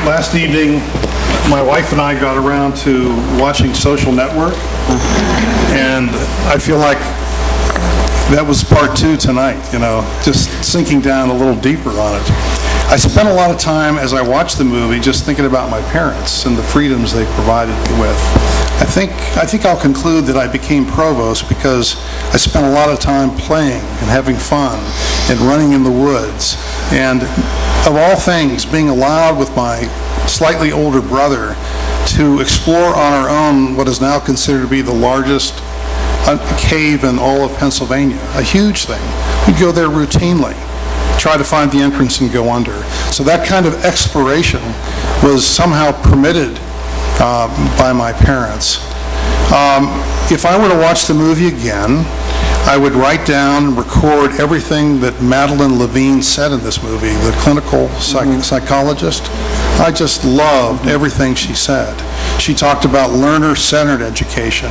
Last evening, my wife and I got around to watching Social Network, and I feel like that was part two tonight, just sinking down a little deeper on it. I spent a lot of time as I watched the movie just thinking about my parents and the freedoms they provided me with. I think I'll conclude that I became provost because I spent a lot of time playing and having fun and running in the woods, and of all things, being allowed with my slightly older brother to explore on our own what is now considered to be the largest cave in all of Pennsylvania, a huge thing. We'd go there routinely, try to find the entrance and go under. So that kind of exploration was somehow permitted by my parents. If I were to watch the movie again, I would write down and record everything that Madeline Levine said in this movie, the clinical psychologist. I just loved everything she said. She talked about learner-centered education,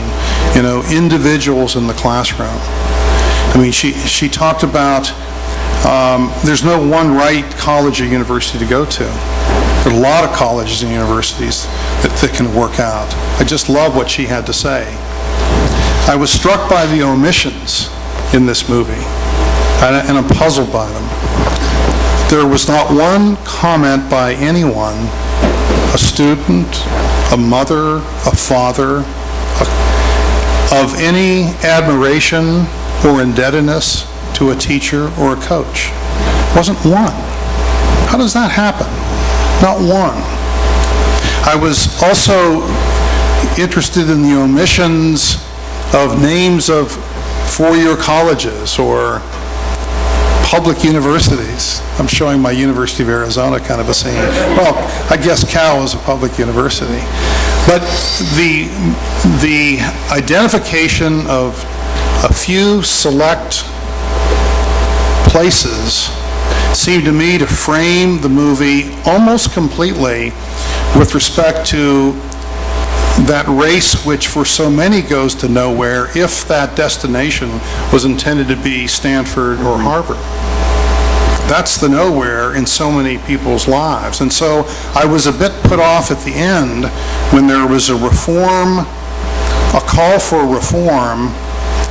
individuals in the classroom. I mean, she talked about there's no one right college or university to go to. There are a lot of colleges and universities that can work out. I just love what she had to say. I was struck by the omissions in this movie, and I'm puzzled by them. There was not one comment by anyone, a student, a mother, a father, of any admiration or indebtedness to a teacher or a coach. Wasn't one. How does that happen? Not one. I was also interested in the omissions of names of four-year colleges or public universities. I'm showing my University of Arizona kind of a scene. Well, I guess Cal is a public university. But the identification of a few select places seemed to me to frame the movie almost completely with respect to that race which for so many goes to nowhere if that destination was intended to be Stanford or Harvard. That's the nowhere in so many people's lives. And so I was a bit put off at the end when there was a call for reform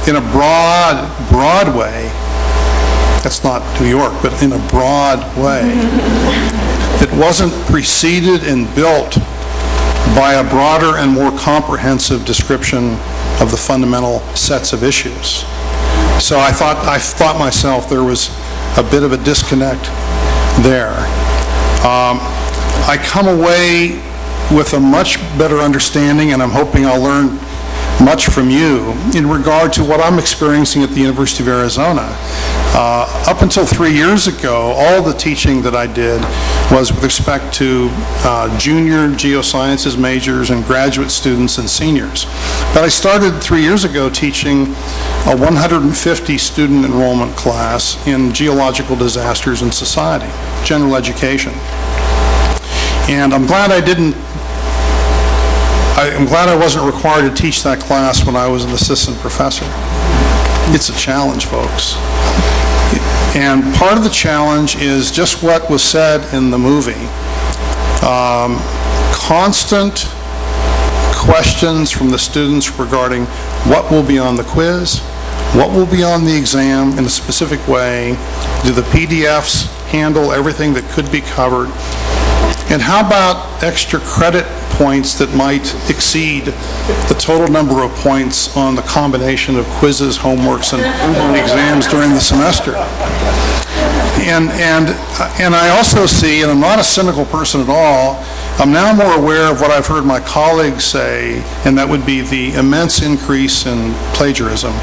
in a broad way. That's not New York, but in a broad way. It wasn't preceded and built by a broader and more comprehensive description of the fundamental sets of issues. So I thought myself there was a bit of a disconnect there. I come away with a much better understanding, and I'm hoping I'll learn much from you in regard to what I'm experiencing at the University of Arizona. Up until 3 years ago, all the teaching that I did was with respect to junior geosciences majors and graduate students and seniors. But I started 3 years ago teaching a 150 student enrollment class in geological disasters and society, general education. And I'm glad I wasn't required to teach that class when I was an assistant professor. It's a challenge, folks. And part of the challenge is just what was said in the movie. Constant questions from the students regarding what will be on the quiz, what will be on the exam in a specific way, do the PDFs handle everything that could be covered, and how about extra credit points that might exceed the total number of points on the combination of quizzes, homeworks, and exams during the semester. And I also see, and I'm not a cynical person at all, I'm now more aware of what I've heard my colleagues say, and that would be the immense increase in plagiarism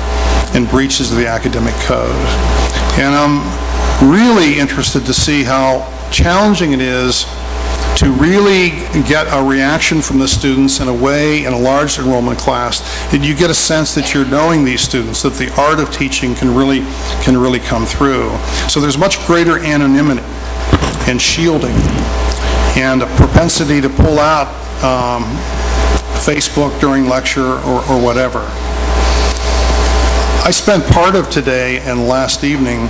and breaches of the academic code. And I'm really interested to see how challenging it is to really get a reaction from the students in a way in a large enrollment class that you get a sense that you're knowing these students, that the art of teaching can really come through. So there's much greater anonymity and shielding and a propensity to pull out Facebook during lecture or whatever. I spent part of today and last evening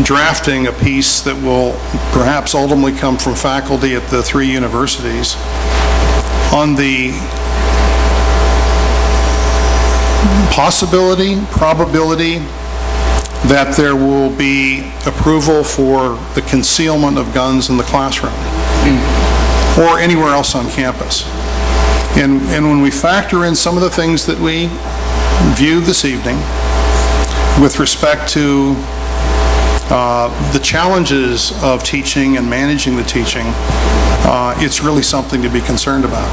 drafting a piece that will perhaps ultimately come from faculty at the 3 universities on the possibility, probability that there will be approval for the concealment of guns in the classroom or anywhere else on campus. And when we factor in some of the things that we viewed this evening with respect to the challenges of teaching and managing the teaching, it's really something to be concerned about.